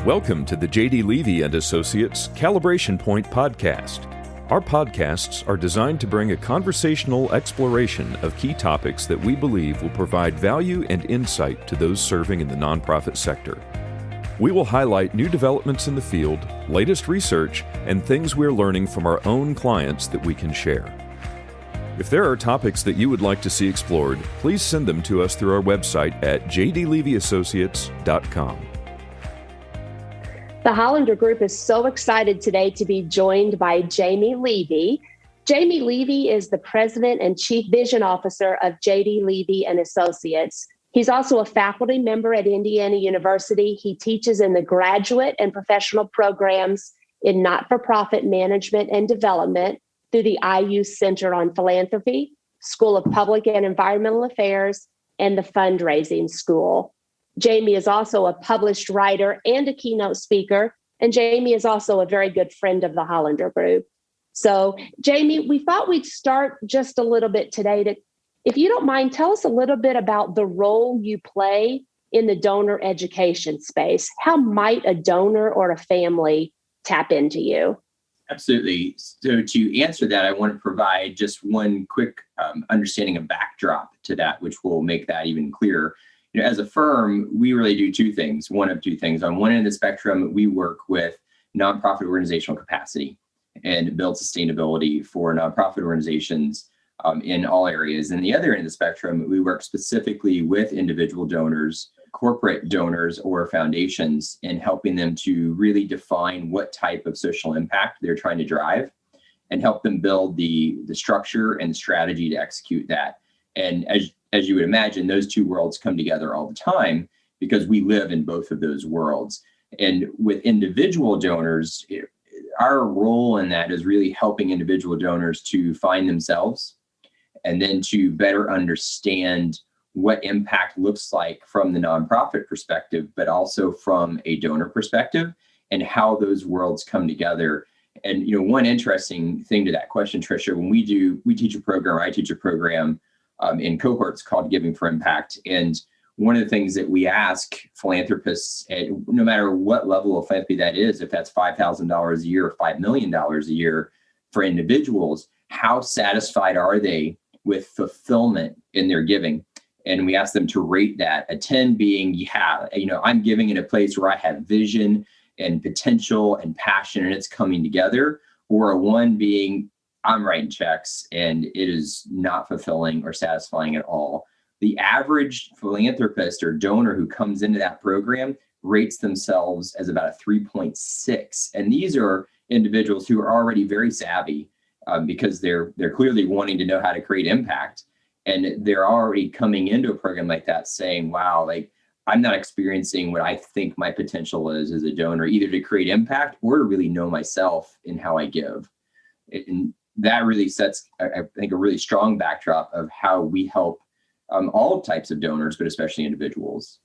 Welcome to the J.D. Levy & Associates Calibration Point Podcast. Our podcasts are designed to bring a conversational exploration of key topics that we believe will provide value and insight to those serving in the nonprofit sector. We will highlight new developments in the field, latest research, and things we're learning from our own clients that we can share. If there are topics that you would like to see explored, please send them to us through our website at jdlevyassociates.com. The Hollander Group is so excited today to be joined by Jamie Levy. Jamie Levy is the President and Chief Vision Officer of J.D. Levy & Associates. He's also a faculty member at Indiana University. He teaches in the graduate and professional programs in not-for-profit management and development through the IU Center on Philanthropy, School of Public and Environmental Affairs, and the Fundraising School. Jamie is also a published writer and a keynote speaker, and Jamie is also a very good friend of the Hollander Group. So, Jamie, we thought we'd start just a little bit today to, if you don't mind, tell us a little bit about the role you play in the donor education space. How might a donor or a family tap into you? Absolutely. So to answer that, I want to provide just one quick understanding of backdrop to that, which will make that even clearer. As a firm, we really do two things, one of two things. On one end of the spectrum, we work with nonprofit organizational capacity and build sustainability for nonprofit organizations in all areas. And the other end of the spectrum, we work specifically with individual donors, corporate donors, or foundations in helping them to really define what type of social impact they're trying to drive and help them build the structure and strategy to execute that. And as you would imagine, those two worlds come together all the time because we live in both of those worlds. And with individual donors, our role in that is really helping individual donors to find themselves and then to better understand what impact looks like from the nonprofit perspective, but also from a donor perspective and how those worlds come together. And one interesting thing to that question, Tricia, when we teach a program, I teach a program in cohorts called Giving for Impact. And one of the things that we ask philanthropists, no matter what level of philanthropy that is, if that's $5,000 a year or $5 million a year for individuals, how satisfied are they with fulfillment in their giving? And we ask them to rate that, a 10 being, I'm giving in a place where I have vision and potential and passion and it's coming together, or a 1 being, I'm writing checks and it is not fulfilling or satisfying at all. The average philanthropist or donor who comes into that program rates themselves as about a 3.6. And these are individuals who are already very savvy because they're clearly wanting to know how to create impact. And they're already coming into a program like that saying, wow, I'm not experiencing what I think my potential is as a donor, either to create impact or to really know myself in how I give. And that really sets, I think, a really strong backdrop of how we help all types of donors, but especially individuals.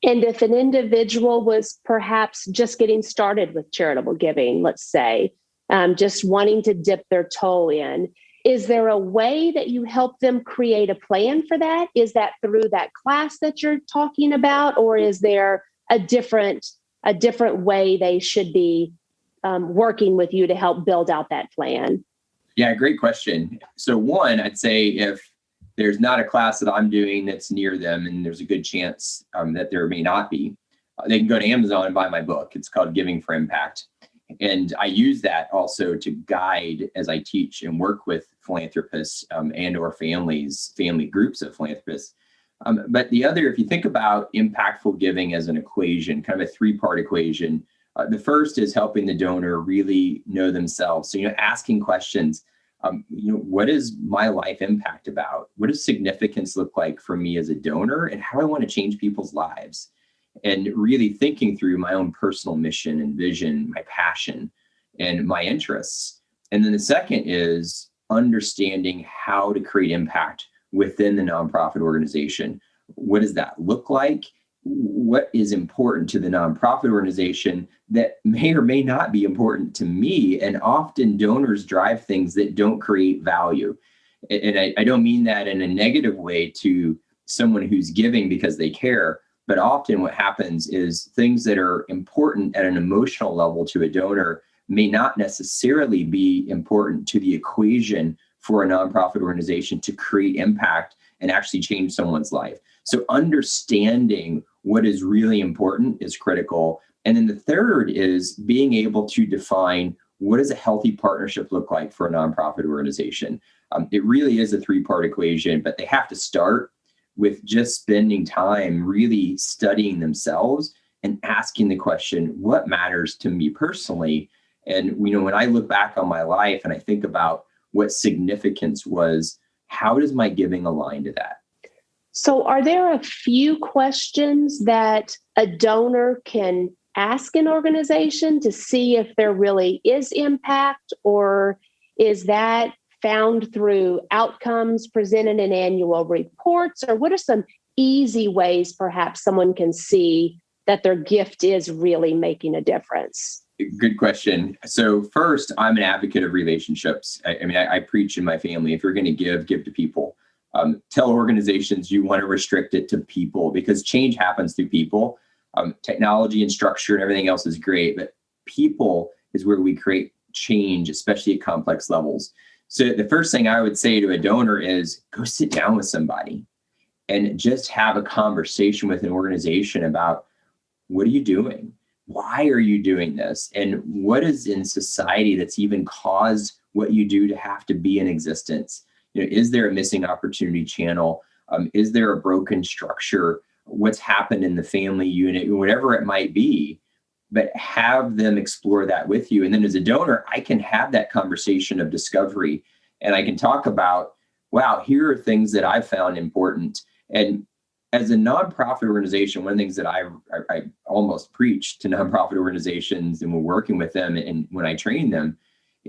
And if an individual was perhaps just getting started with charitable giving, let's say, just wanting to dip their toe in, is there a way that you help them create a plan for that? Is that through that class that you're talking about, or is there a different way they should be working with you to help build out that plan? Yeah, great question. So one, I'd say if there's not a class that I'm doing that's near them, and there's a good chance that there may not be, they can go to Amazon and buy my book. It's called Giving for Impact. And I use that also to guide as I teach and work with philanthropists and or family groups of philanthropists. But the other, if you think about impactful giving as an equation, kind of a 3-part equation, the first is helping the donor really know themselves. So, asking questions, what is my life impact about? What does significance look like for me as a donor? And how do I want to change people's lives? And really thinking through my own personal mission and vision, my passion and my interests. And then the second is understanding how to create impact within the nonprofit organization. What does that look like? What is important to the nonprofit organization that may or may not be important to me? And often donors drive things that don't create value. And I don't mean that in a negative way to someone who's giving because they care, But often what happens is things that are important at an emotional level to a donor may not necessarily be important to the equation for a nonprofit organization to create impact and actually change someone's life. So understanding what is really important is critical. And then the third is being able to define what does a healthy partnership look like for a nonprofit organization. It really is a three-part equation, but they have to start with just spending time really studying themselves and asking the question, what matters to me personally? And when I look back on my life and I think about what significance was, how does my giving align to that? So are there a few questions that a donor can ask an organization to see if there really is impact, or is that found through outcomes presented in annual reports? Or what are some easy ways perhaps someone can see that their gift is really making a difference? Good question. So first, I'm an advocate of relationships. I preach in my family, if you're going to give to people. Tell organizations you want to restrict it to people, because change happens through people. Technology and structure and everything else is great, but people is where we create change, especially at complex levels. So the first thing I would say to a donor is go sit down with somebody and just have a conversation with an organization about, what are you doing? Why are you doing this? And what is in society that's even caused what you do to have to be in existence? Is there a missing opportunity channel? Is there a broken structure? What's happened in the family unit, whatever it might be, but have them explore that with you. And then as a donor, I can have that conversation of discovery, and I can talk about, wow, here are things that I've found important. And as a nonprofit organization, one of the things that I almost preach to nonprofit organizations, and we're working with them and when I train them,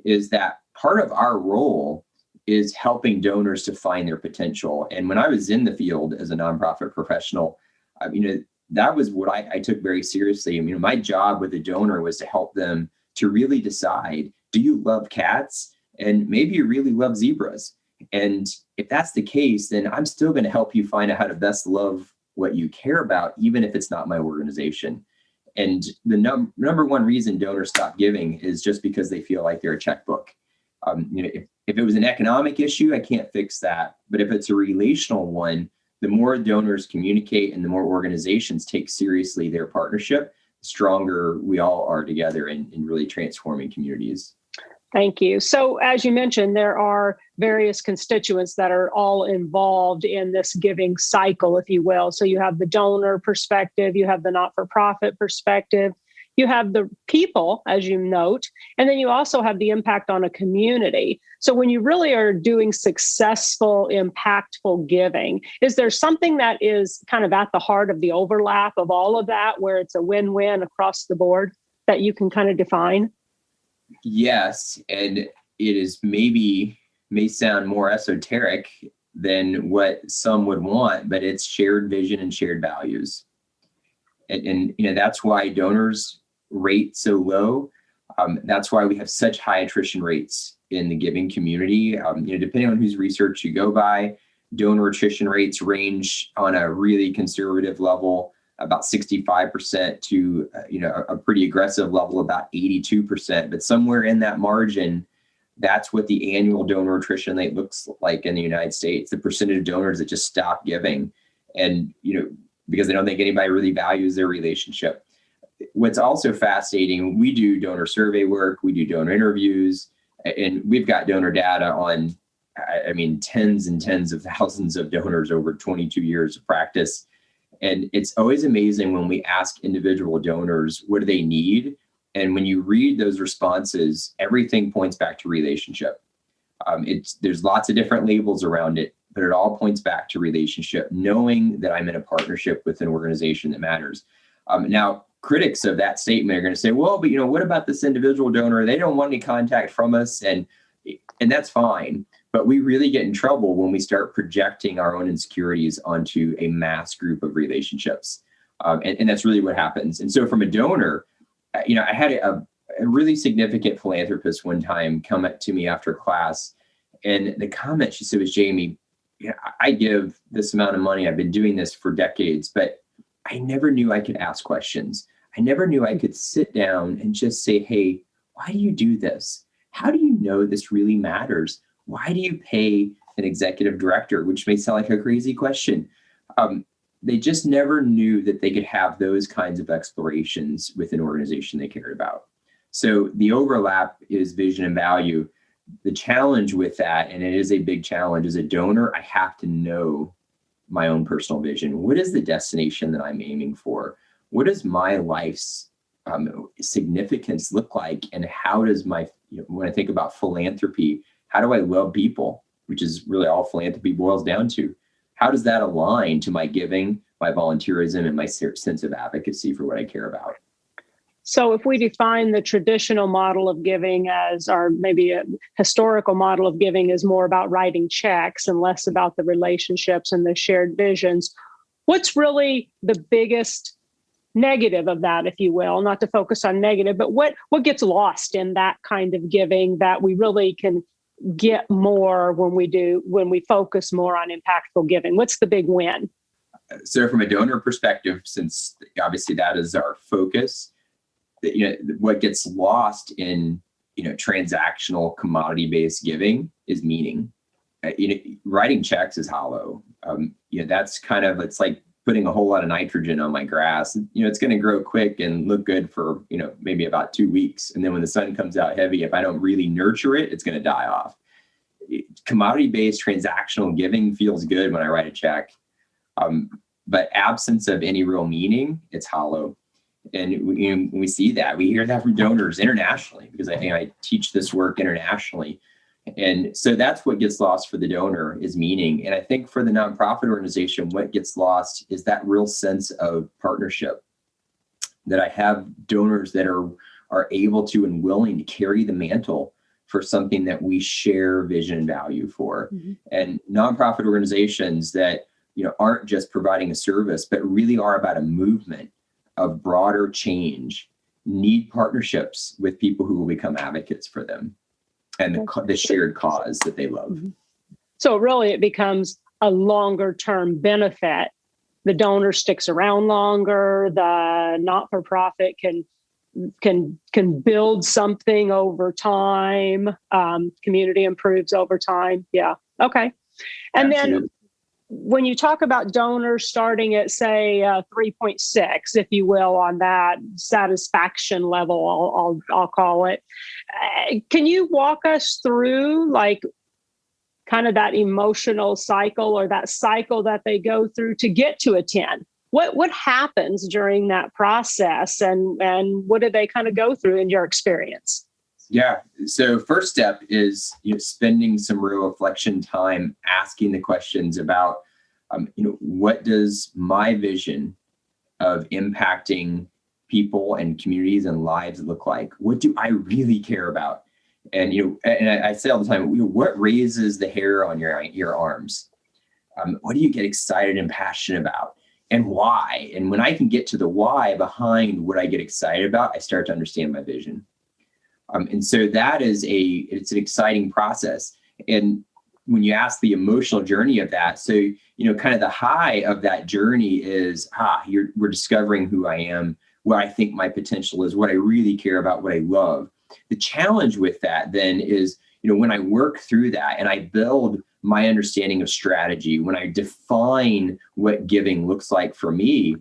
is that part of our role is helping donors to find their potential. And when I was in the field as a nonprofit professional, that was what I took very seriously. My job with a donor was to help them to really decide, do you love cats? And maybe you really love zebras. And if that's the case, then I'm still going to help you find out how to best love what you care about, even if it's not my organization. And the number one reason donors stop giving is just because they feel like they're a checkbook. If it was an economic issue, I can't fix that. But if it's a relational one, the more donors communicate and the more organizations take seriously their partnership, the stronger we all are together in really transforming communities. Thank you. So as you mentioned, there are various constituents that are all involved in this giving cycle, if you will. So you have the donor perspective, you have the not-for-profit perspective, you have the people, as you note, and then you also have the impact on a community. So when you really are doing successful, impactful giving, is there something that is kind of at the heart of the overlap of all of that, where it's a win-win across the board that you can kind of define? Yes, and it is may sound more esoteric than what some would want, but it's shared vision and shared values. And that's why donors rate so low. That's why we have such high attrition rates in the giving community. Depending on whose research you go by, donor attrition rates range on a really conservative level about 65% to a pretty aggressive level, about 82%. But somewhere in that margin, that's what the annual donor attrition rate looks like in the United States. The percentage of donors that just stop giving, and because they don't think anybody really values their relationship. What's also fascinating, we do donor survey work, we do donor interviews, and we've got donor data on, tens and tens of thousands of donors over 22 years of practice. And it's always amazing when we ask individual donors, what do they need? And when you read those responses, everything points back to relationship. There's lots of different labels around it, but it all points back to relationship, knowing that I'm in a partnership with an organization that matters. Now, critics of that statement are going to say, well, but what about this individual donor? They don't want any contact from us, and that's fine. But we really get in trouble when we start projecting our own insecurities onto a mass group of relationships. And that's really what happens. And so from a donor, I had a really significant philanthropist one time come up to me after class. And the comment she said was, Jamie, I give this amount of money. I've been doing this for decades, but I never knew I could ask questions. I never knew I could sit down and just say, hey, why do you do this? How do you know this really matters? Why do you pay an executive director? Which may sound like a crazy question. They just never knew that they could have those kinds of explorations with an organization they cared about. So the overlap is vision and value. The challenge with that, and it is a big challenge, as a donor, I have to know my own personal vision. What is the destination that I'm aiming for? What does my life's significance look like? And how does when I think about philanthropy, how do I love people, which is really all philanthropy boils down to? How does that align to my giving, my volunteerism, and my sense of advocacy for what I care about? So if we define the traditional model of giving as, or maybe a historical model of giving is more about writing checks and less about the relationships and the shared visions, what's really the biggest negative of that, if you will? Not to focus on negative, but what gets lost in that kind of giving that we really can get more when we focus more on impactful giving? What's the big win? So from a donor perspective, since obviously that is our focus, what gets lost in transactional commodity-based giving is meaning. Writing checks is hollow. That's it's like putting a whole lot of nitrogen on my grass. It's going to grow quick and look good for maybe about 2 weeks, and then when the sun comes out heavy, if I don't really nurture it, it's going to die off. Commodity-based transactional giving feels good when I write a check, but absence of any real meaning, it's hollow. And we see that. We hear that from donors internationally, because I teach this work internationally. And so that's what gets lost for the donor, is meaning. And I think for the nonprofit organization, what gets lost is that real sense of partnership, that I have donors that are able to and willing to carry the mantle for something that we share vision and value for. Mm-hmm. And nonprofit organizations that aren't just providing a service, but really are about a movement of broader change, need partnerships with people who will become advocates for them and the shared cause that they love. Mm-hmm. So really it becomes a longer term benefit. The donor sticks around longer, the not-for-profit can build something over time, community improves over time. Yeah. Okay. And Absolutely. Then when you talk about donors starting at, say, 3.6, if you will, on that satisfaction level, I'll call it, can you walk us through kind of that emotional cycle, or that cycle that they go through to get to a 10? What happens during that process, and what do they kind of go through in your experience? Yeah. So first step is spending some real reflection time, asking the questions about what does my vision of impacting people and communities and lives look like? What do I really care about? And and I say all the time, what raises the hair on your arms? What do you get excited and passionate about? And why? And when I can get to the why behind what I get excited about, I start to understand my vision. And so that is it's an exciting process. And when you ask the emotional journey of that, so, kind of the high of that journey is, we're discovering who I am, what I think my potential is, what I really care about, what I love. The challenge with that then is, when I work through that and I build my understanding of strategy, when I define what giving looks like for me,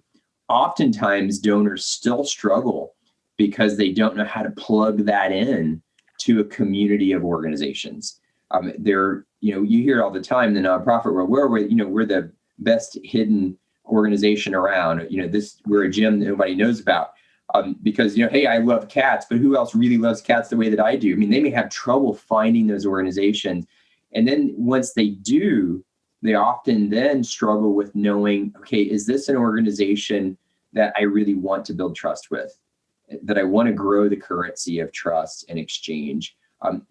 oftentimes donors still struggle because they don't know how to plug that in to a community of organizations. You hear it all the time in the nonprofit world, we're the best hidden organization around. We're a gym that nobody knows about, because hey, I love cats, but who else really loves cats the way that I do? They may have trouble finding those organizations, and then once they do, they often then struggle with knowing, okay, is this an organization that I really want to build trust with? That I want to grow the currency of trust and exchange?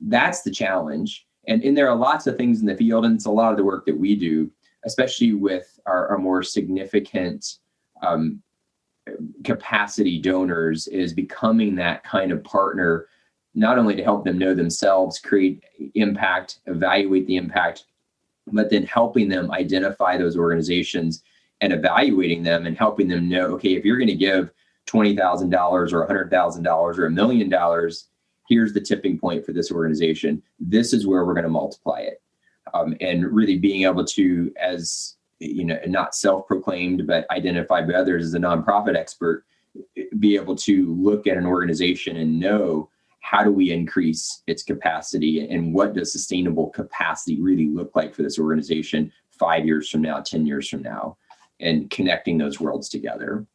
That's the challenge. And there are lots of things in the field, and it's a lot of the work that we do, especially with our more significant capacity donors, is becoming that kind of partner, not only to help them know themselves, create impact, evaluate the impact, but then helping them identify those organizations and evaluating them and helping them know, okay, if you're going to give $20,000 or $100,000 or $1 million, here's the tipping point for this organization. This is where we're going to multiply it. And really being able to, as not self-proclaimed, but identified by others as a nonprofit expert, be able to look at an organization and know, how do we increase its capacity, and what does sustainable capacity really look like for this organization 5 years from now, 10 years from now, and connecting those worlds together.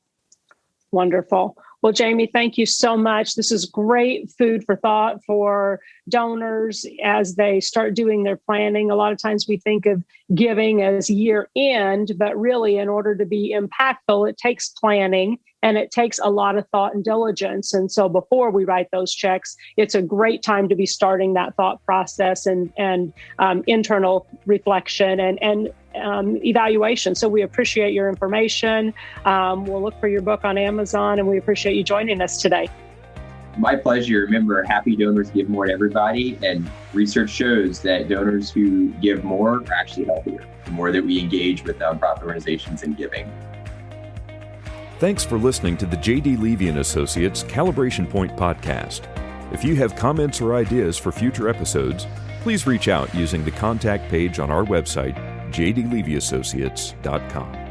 Wonderful. Well, Jamie, thank you so much. This is great food for thought for donors as they start doing their planning. A lot of times we think of giving as year end, but really in order to be impactful, it takes planning and it takes a lot of thought and diligence. And so before we write those checks, it's a great time to be starting that thought process and internal reflection and evaluation. So we appreciate your information. We'll look for your book on Amazon, and we appreciate you joining us today. My pleasure. Remember, happy donors give more to everybody. And research shows that donors who give more are actually healthier, the more that we engage with nonprofit organizations in giving. Thanks for listening to the J.D. Levy & Associates Calibration Point Podcast. If you have comments or ideas for future episodes, please reach out using the contact page on our website, jdlevyassociates.com.